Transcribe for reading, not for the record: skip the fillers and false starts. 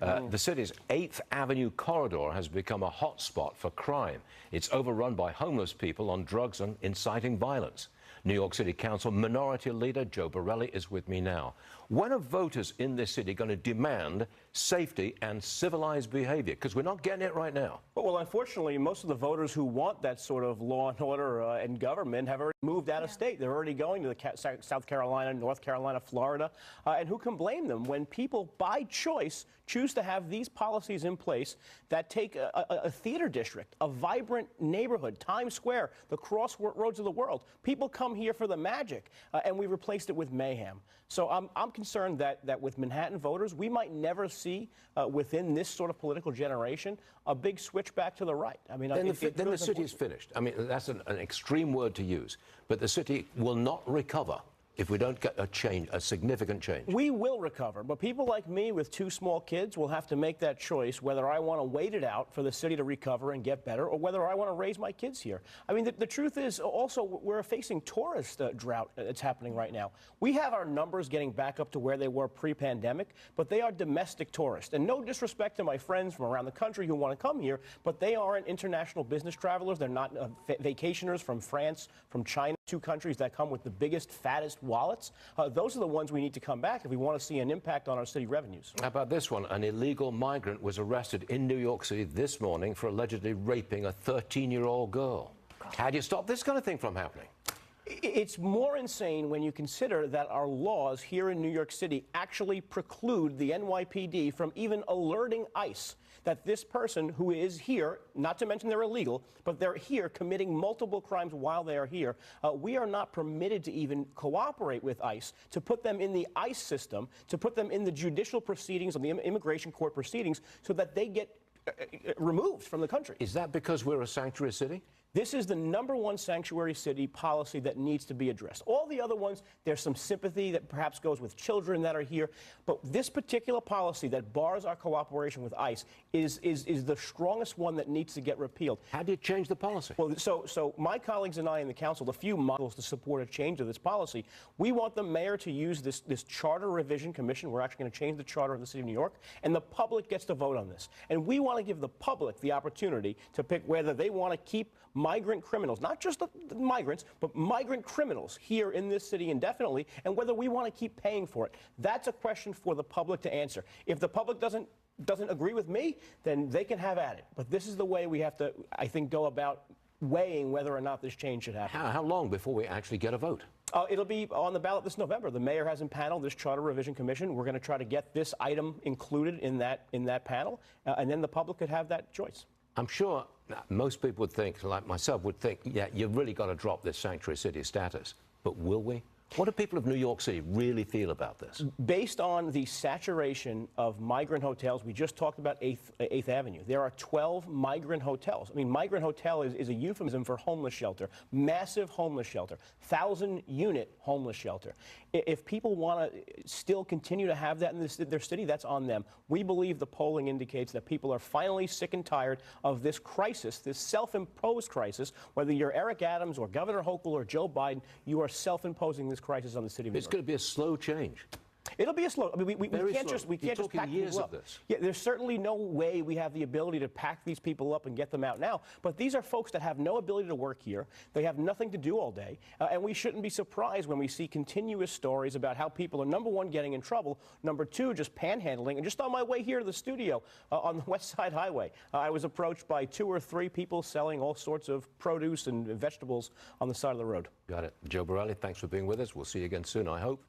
The city's 8th Avenue corridor has become a hotspot for crime. It's overrun by homeless people on drugs and inciting violence. New York City Council Minority Leader Joe Borelli is with me now. When are voters in this city going to demand safety and civilized behavior? Because we're not getting it right now. Well, unfortunately, most of the voters who want that sort of law and order and government have already moved out of state. They're already going to South Carolina, North Carolina, Florida. And who can blame them when people, by choice, choose to have these policies in place that take a theater district, a vibrant neighborhood, Times Square, the crossroads of the world. People come here for the magic, and we replaced it with mayhem. So I'm concerned that with Manhattan voters, we might never see within this sort of political generation a big switch back to the right. I mean, then the city is finished. I mean, that's an extreme word to use, but the city will not recover if we don't get a significant change. We will recover, but people like me with 2 small kids will have to make that choice whether I want to wait it out for the city to recover and get better or whether I want to raise my kids here. I mean, the truth is also we're facing tourist drought that's happening right now. We have our numbers getting back up to where they were pre-pandemic, but they are domestic tourists. And no disrespect to my friends from around the country who want to come here, but they aren't international business travelers. They're not vacationers from France, from China, 2 countries that come with the biggest, fattest wallets. Those are the ones we need to come back if we want to see an impact on our city revenues. How about this one? An illegal migrant was arrested in New York City this morning for allegedly raping a 13-year-old girl. How do you stop this kind of thing from happening? It's more insane when you consider that our laws here in New York City actually preclude the NYPD from even alerting ICE that this person who is here, not to mention they're illegal, but they're here committing multiple crimes while they are here. We are not permitted to even cooperate with ICE, to put them in the ICE system, to put them in the judicial proceedings, on the immigration court proceedings, so that they get removed from the country. Is that because we're a sanctuary city? This is the #1 sanctuary city policy that needs to be addressed. All the other ones, there's some sympathy that perhaps goes with children that are here. But this particular policy that bars our cooperation with ICE is the strongest one that needs to get repealed. How do you change the policy? Well, so my colleagues and I in the council, the few models to support a change of this policy, we want the mayor to use this charter revision commission. We're actually going to change the charter of the city of New York, and the public gets to vote on this. And we want to give the public the opportunity to pick whether they want to keep migrant criminals, not just the migrants, but migrant criminals here in this city indefinitely, and whether we want to keep paying for it. That's a question for the public to answer. If the public doesn't agree with me, then they can have at it. But this is the way we have to, I think, go about weighing whether or not this change should happen. How long before we actually get a vote? It'll be on the ballot this November. The mayor has impaneled this Charter Revision Commission. We're going to try to get this item included in that panel, and then the public could have that choice. I'm sure most people would think, like myself, would think, yeah, you've really got to drop this sanctuary city status. But will we? What do people of New York City really feel about this? Based on the saturation of migrant hotels, we just talked about 8th Avenue. There are 12 migrant hotels. I mean, migrant hotel is a euphemism for homeless shelter, massive homeless shelter, 1,000-unit homeless shelter. If people want to still continue to have that in their city, that's on them. We believe the polling indicates that people are finally sick and tired of this crisis, this self-imposed crisis. Whether you're Eric Adams or Governor Hochul or Joe Biden, you are self-imposing this crisis on the city of New York. It's going to be a slow change. It'll be a slow. I mean, we can't just pack years people of up. this. Yeah, there's certainly no way we have the ability to pack these people up and get them out now. But these are folks that have no ability to work here. They have nothing to do all day, and we shouldn't be surprised when we see continuous stories about how people are #1 getting in trouble, #2 just panhandling. And just on my way here to the studio on the West Side Highway, I was approached by 2 or 3 people selling all sorts of produce and vegetables on the side of the road. Got it. Joe Borelli, thanks for being with us. We'll see you again soon, I hope.